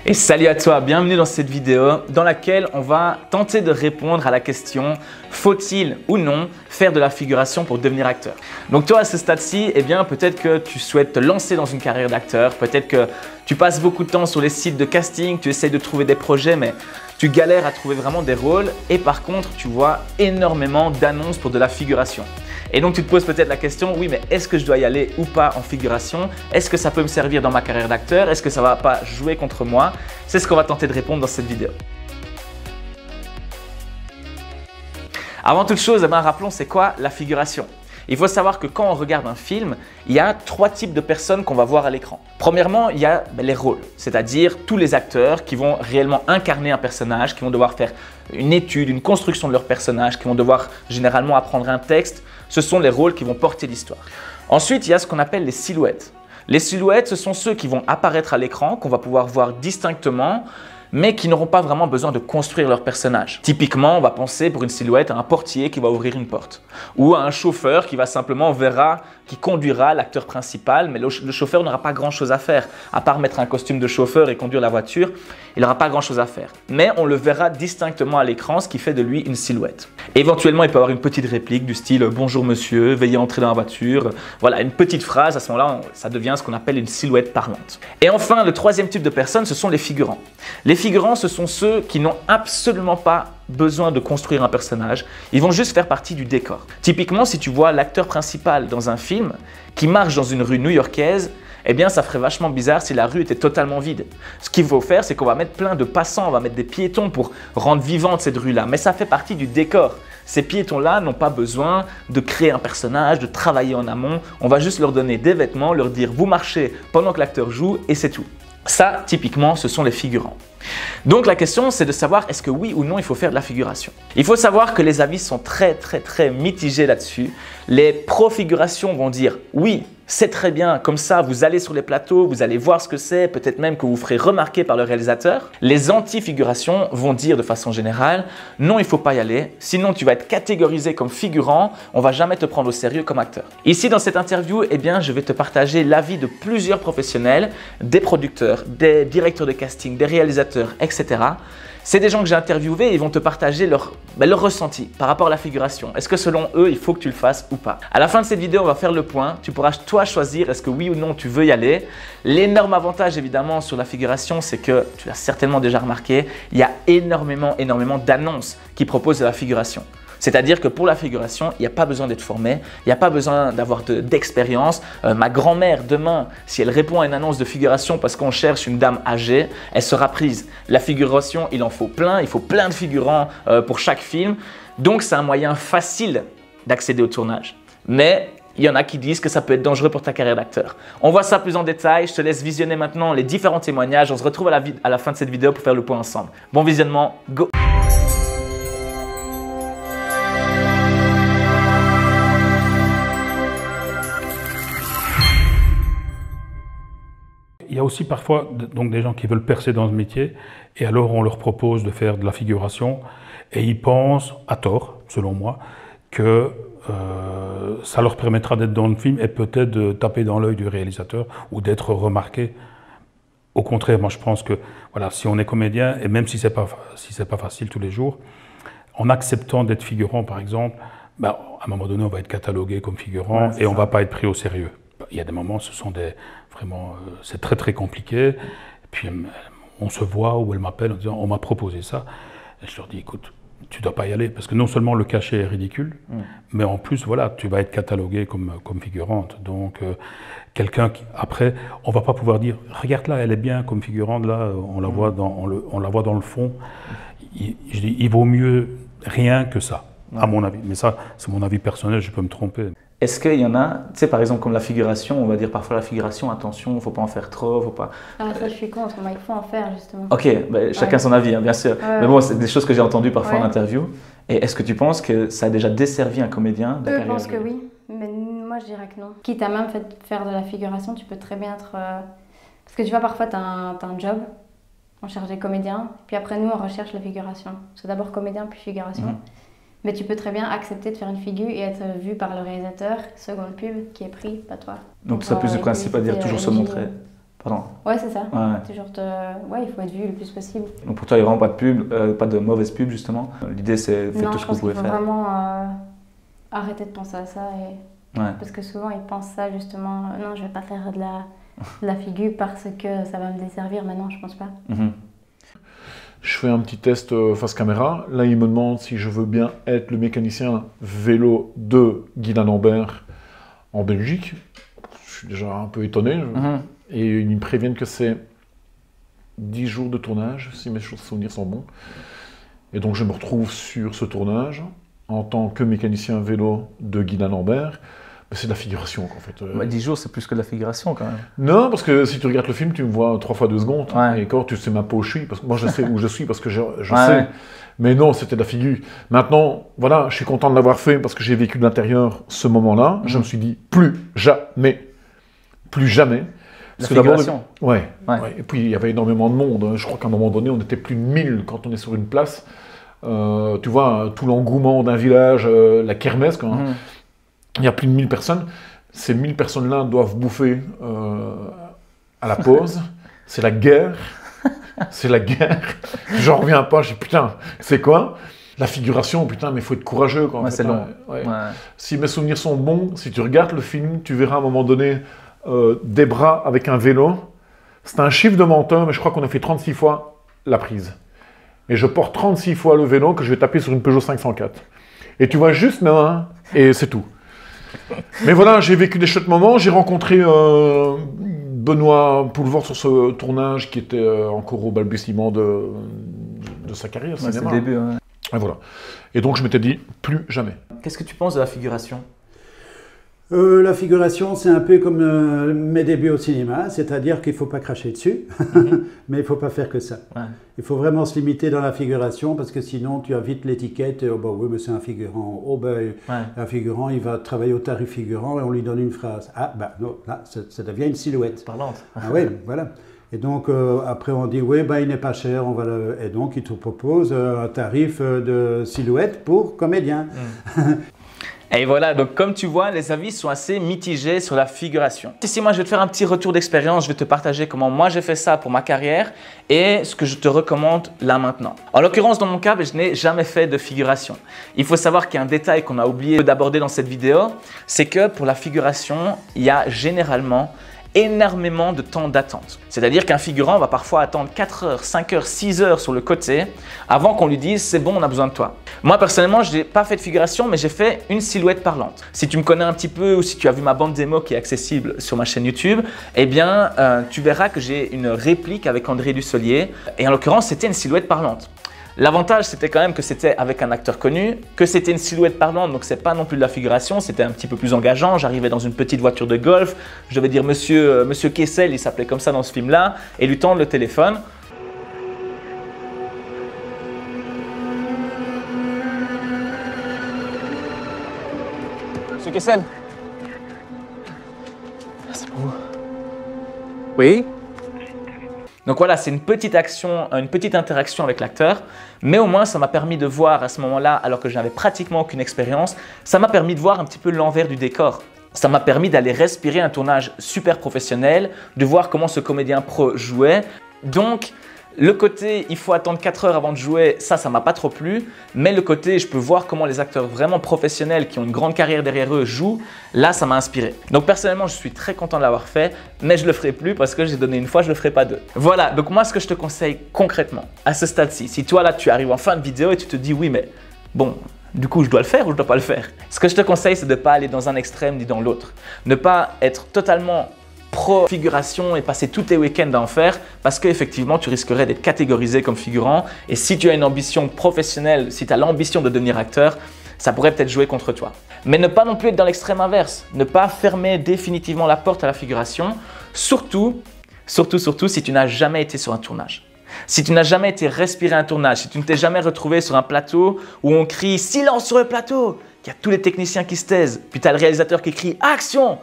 Et salut à toi, bienvenue dans cette vidéo dans laquelle on va tenter de répondre à la question « Faut-il ou non faire de la figuration pour devenir acteur ?» Donc toi à ce stade-ci, eh bien peut-être que tu souhaites te lancer dans une carrière d'acteur, peut-être que tu passes beaucoup de temps sur les sites de casting, tu essayes de trouver des projets mais tu galères à trouver vraiment des rôles et par contre tu vois énormément d'annonces pour de la figuration. Et donc tu te poses peut-être la question, oui mais est-ce que je dois y aller ou pas en figuration? Est-ce que ça peut me servir dans ma carrière d'acteur? Est-ce que ça ne va pas jouer contre moi? C'est ce qu'on va tenter de répondre dans cette vidéo. Avant toute chose, rappelons c'est quoi la figuration. Il faut savoir que quand on regarde un film, il y a trois types de personnes qu'on va voir à l'écran. Premièrement, il y a les rôles, c'est-à-dire tous les acteurs qui vont réellement incarner un personnage, qui vont devoir faire une étude, une construction de leur personnage, qui vont devoir généralement apprendre un texte. Ce sont les rôles qui vont porter l'histoire. Ensuite, il y a ce qu'on appelle les silhouettes. Les silhouettes, ce sont ceux qui vont apparaître à l'écran, qu'on va pouvoir voir distinctement, mais qui n'auront pas vraiment besoin de construire leur personnage. Typiquement, on va penser pour une silhouette à un portier qui va ouvrir une porte ou à un chauffeur qui va simplement qui conduira l'acteur principal, mais le chauffeur n'aura pas grand-chose à faire. À part mettre un costume de chauffeur et conduire la voiture, il n'aura pas grand-chose à faire. Mais on le verra distinctement à l'écran, ce qui fait de lui une silhouette. Éventuellement, il peut avoir une petite réplique du style « Bonjour monsieur, veuillez entrer dans la voiture ». Voilà, une petite phrase, à ce moment-là, ça devient ce qu'on appelle une silhouette parlante. Et enfin, le troisième type de personnes, ce sont les figurants. Les figurants, ce sont ceux qui n'ont absolument pas besoin de construire un personnage, ils vont juste faire partie du décor. Typiquement, si tu vois l'acteur principal dans un film qui marche dans une rue new-yorkaise, eh bien ça ferait vachement bizarre si la rue était totalement vide. Ce qu'il faut faire, c'est qu'on va mettre plein de passants, on va mettre des piétons pour rendre vivante cette rue-là, mais ça fait partie du décor. Ces piétons-là n'ont pas besoin de créer un personnage, de travailler en amont, on va juste leur donner des vêtements, leur dire vous marchez pendant que l'acteur joue et c'est tout. Ça, typiquement, ce sont les figurants. Donc la question, c'est de savoir est-ce que oui ou non il faut faire de la figuration. Il faut savoir que les avis sont très mitigés là-dessus. Les pro-figurations vont dire oui, c'est très bien, comme ça vous allez sur les plateaux, vous allez voir ce que c'est, peut-être même que vous ferez remarquer par le réalisateur. Les anti-figurations vont dire de façon générale non, il ne faut pas y aller, sinon tu vas être catégorisé comme figurant, on ne va jamais te prendre au sérieux comme acteur. Ici dans cette interview, eh bien, je vais te partager l'avis de plusieurs professionnels, des producteurs, des directeurs de casting, des réalisateurs, etc. C'est des gens que j'ai interviewés et ils vont te partager leur ressenti par rapport à la figuration. Est-ce que selon eux, il faut que tu le fasses ou pas? À la fin de cette vidéo, on va faire le point. Tu pourras toi choisir est-ce que oui ou non tu veux y aller. L'énorme avantage évidemment sur la figuration, c'est que tu l'as certainement déjà remarqué, il y a énormément d'annonces qui proposent de la figuration. C'est-à-dire que pour la figuration, il n'y a pas besoin d'être formé, il n'y a pas besoin d'avoir d'expérience. Ma grand-mère, demain, si elle répond à une annonce de figuration parce qu'on cherche une dame âgée, elle sera prise. La figuration, il en faut plein, il faut plein de figurants pour chaque film. Donc, c'est un moyen facile d'accéder au tournage. Mais il y en a qui disent que ça peut être dangereux pour ta carrière d'acteur. On voit ça plus en détail. Je te laisse visionner maintenant les différents témoignages. On se retrouve à la fin de cette vidéo pour faire le point ensemble. Bon visionnement, go! Il y a aussi parfois donc, des gens qui veulent percer dans ce métier et alors on leur propose de faire de la figuration et ils pensent, à tort, selon moi, que ça leur permettra d'être dans le film et peut-être de taper dans l'œil du réalisateur ou d'être remarqué. Au contraire, moi je pense que voilà, si on est comédien, et même si c'est pas facile tous les jours, en acceptant d'être figurant par exemple, à un moment donné on va être catalogué comme figurant et on ne va pas être pris au sérieux. Il y a des moments, c'est très compliqué. Et puis on se voit ou elle m'appelle en disant on m'a proposé ça. Et je leur dis écoute, tu ne dois pas y aller parce que non seulement le cachet est ridicule, mais en plus voilà, tu vas être catalogué comme figurante. Donc quelqu'un qui après, on ne va pas pouvoir dire regarde là, elle est bien comme figurante là, on la voit dans le fond. Je dis il vaut mieux rien que ça, à mon avis. Mais ça, c'est mon avis personnel, je peux me tromper. Est-ce qu'il y en a, tu sais par exemple comme la figuration, on va dire parfois la figuration, attention, il ne faut pas en faire trop, faut pas… Ah ça je suis contre, il faut en faire justement. Ok, chacun son avis, hein, bien sûr. Mais bon, c'est des choses que j'ai entendues parfois en interview. Et est-ce que tu penses que ça a déjà desservi un comédien de carrière? Je pense que oui, mais moi je dirais que non. Quitte à même faire de la figuration, tu peux très bien être… Parce que tu vois, parfois tu as un job, on cherche des comédiens, puis après nous on recherche la figuration. C'est d'abord comédien puis figuration. Mais tu peux très bien accepter de faire une figure et être vu par le réalisateur, seconde pub, qui est pris, pas toi. Donc ça plus le principe à dire toujours se montrer. Pardon. Ouais, c'est ça. Ouais. Toujours ouais, il faut être vu le plus possible. Donc pour toi, il n'y a vraiment pas de pub, pas de mauvaise pub justement. L'idée, c'est faites tout ce que vous pouvez faire. Non, je pense qu'il faut vraiment arrêter de penser à ça. Ouais. Parce que souvent, ils pensent ça justement. Non, je vais pas faire de la figure parce que ça va me desservir. Mais non, je pense pas. Je fais un petit test face caméra. Là, il me demande si je veux bien être le mécanicien vélo de Guy Lambert en Belgique. Je suis déjà un peu étonné. Et ils me préviennent que c'est 10 jours de tournage, si mes souvenirs sont bons. Et donc, je me retrouve sur ce tournage en tant que mécanicien vélo de Guy Lambert. Mais c'est de la figuration, en fait. 10 jours, c'est plus que de la figuration, quand même. Non, parce que si tu regardes le film, tu me vois 3 fois 2 secondes. Ouais. Et quand tu sais même pas où je suis, parce que moi, je sais où je suis, parce que je Ouais. sais. Mais non, c'était de la figure. Maintenant, voilà, je suis content de l'avoir fait, parce que j'ai vécu de l'intérieur ce moment-là. Je me suis dit, plus jamais. La figuration. Ouais. Ouais. Et puis, il y avait énormément de monde. Je crois qu'à un moment donné, on était plus de 1000 quand on est sur une place. Tu vois, tout l'engouement d'un village, la kermesse, quoi. Il y a plus de 1000 personnes. Ces 1000 personnes-là doivent bouffer à la pause. C'est la guerre. C'est la guerre. J'en reviens pas. Je dis, putain, c'est quoi? La figuration, putain, mais il faut être courageux. Quoi, Ouais, c'est long. Ouais. Ouais. Si mes souvenirs sont bons, si tu regardes le film, tu verras à un moment donné des bras avec un vélo. C'est un chiffre de menteur, mais je crois qu'on a fait 36 fois la prise. Et je porte 36 fois le vélo que je vais taper sur une Peugeot 504. Et tu vois juste là, et c'est tout. Mais voilà, j'ai vécu des chouettes moments. J'ai rencontré Benoît Poulvord sur ce tournage qui était encore au balbutiement de sa carrière. Ouais, c'est le début. Ouais. Et voilà. Et donc je m'étais dit, plus jamais. Qu'est-ce que tu penses de la figuration? La figuration, c'est un peu comme mes débuts au cinéma, c'est-à-dire qu'il ne faut pas cracher dessus, mais il ne faut pas faire que ça. Ouais. Il faut vraiment se limiter dans la figuration, parce que sinon tu as vite l'étiquette, oh bah oui, mais c'est un figurant, oh bah, un figurant, il va travailler au tarif figurant et on lui donne une phrase. Ah bah non, là, ça devient une silhouette. Parlante. Ah oui, voilà. Et donc après on dit, oui, bah, il n'est pas cher, et donc il te propose un tarif de silhouette pour comédien. Et voilà, donc comme tu vois, les avis sont assez mitigés sur la figuration. Ici, moi, je vais te faire un petit retour d'expérience. Je vais te partager comment moi j'ai fait ça pour ma carrière et ce que je te recommande là maintenant. En l'occurrence, dans mon cas, je n'ai jamais fait de figuration. Il faut savoir qu'il y a un détail qu'on a oublié d'aborder dans cette vidéo, c'est que pour la figuration, il y a généralement énormément de temps d'attente. C'est-à-dire qu'un figurant va parfois attendre 4 heures, 5 heures, 6 heures sur le côté avant qu'on lui dise « c'est bon, on a besoin de toi ». Moi, personnellement, je n'ai pas fait de figuration, mais j'ai fait une silhouette parlante. Si tu me connais un petit peu ou si tu as vu ma bande démo qui est accessible sur ma chaîne YouTube, eh bien, tu verras que j'ai une réplique avec André Dussolier et en l'occurrence, c'était une silhouette parlante. L'avantage, c'était quand même que c'était avec un acteur connu, que c'était une silhouette parlante, donc c'est pas non plus de la figuration, c'était un petit peu plus engageant. J'arrivais dans une petite voiture de golf, je devais dire Monsieur Kessel, il s'appelait comme ça dans ce film-là, et lui tendre le téléphone. Monsieur Kessel. C'est pour vous. Oui. Donc voilà, c'est une petite action, une petite interaction avec l'acteur, mais au moins ça m'a permis de voir à ce moment-là, alors que je n'avais pratiquement aucune expérience, ça m'a permis de voir un petit peu l'envers du décor. Ça m'a permis d'aller respirer un tournage super professionnel, de voir comment ce comédien pro jouait. Donc, le côté il faut attendre 4 heures avant de jouer, ça m'a pas trop plu. Mais le côté je peux voir comment les acteurs vraiment professionnels qui ont une grande carrière derrière eux jouent, là ça m'a inspiré. Donc personnellement je suis très content de l'avoir fait, mais je le ferai plus parce que j'ai donné une fois, je le ferai pas deux. Voilà, donc moi ce que je te conseille concrètement à ce stade-ci, si toi là tu arrives en fin de vidéo et tu te dis oui mais bon, du coup je dois le faire ou je dois pas le faire. Ce que je te conseille c'est de ne pas aller dans un extrême ni dans l'autre. Ne pas être totalement pro figuration et passer tous tes week-ends à en faire parce qu'effectivement tu risquerais d'être catégorisé comme figurant et si tu as une ambition professionnelle, si tu as l'ambition de devenir acteur, ça pourrait peut-être jouer contre toi. Mais ne pas non plus être dans l'extrême inverse, ne pas fermer définitivement la porte à la figuration, surtout si tu n'as jamais été sur un tournage. Si tu n'as jamais été respirer un tournage, si tu ne t'es jamais retrouvé sur un plateau où on crie « silence sur le plateau », qu'il y a tous les techniciens qui se taisent, puis tu as le réalisateur qui crie « action »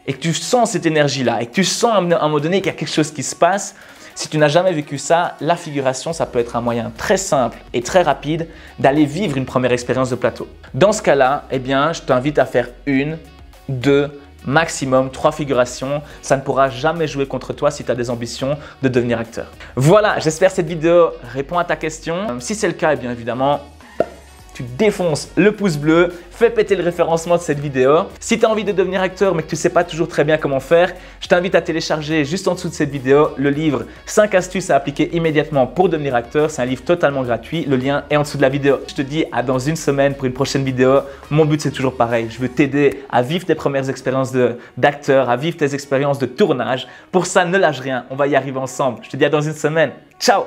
et que tu sens cette énergie-là et que tu sens à un moment donné qu'il y a quelque chose qui se passe, si tu n'as jamais vécu ça, la figuration, ça peut être un moyen très simple et très rapide d'aller vivre une première expérience de plateau. Dans ce cas-là, eh bien, je t'invite à faire 1, 2, maximum 3 figurations. Ça ne pourra jamais jouer contre toi si tu as des ambitions de devenir acteur. Voilà, j'espère que cette vidéo répond à ta question. Si c'est le cas, eh bien évidemment, tu défonces le pouce bleu, fais péter le référencement de cette vidéo. Si tu as envie de devenir acteur mais que tu ne sais pas toujours très bien comment faire, je t'invite à télécharger juste en dessous de cette vidéo le livre 5 astuces à appliquer immédiatement pour devenir acteur. C'est un livre totalement gratuit, le lien est en dessous de la vidéo. Je te dis à dans une semaine pour une prochaine vidéo. Mon but c'est toujours pareil, je veux t'aider à vivre tes premières expériences d'acteur, à vivre tes expériences de tournage. Pour ça, ne lâche rien, on va y arriver ensemble. Je te dis à dans une semaine. Ciao!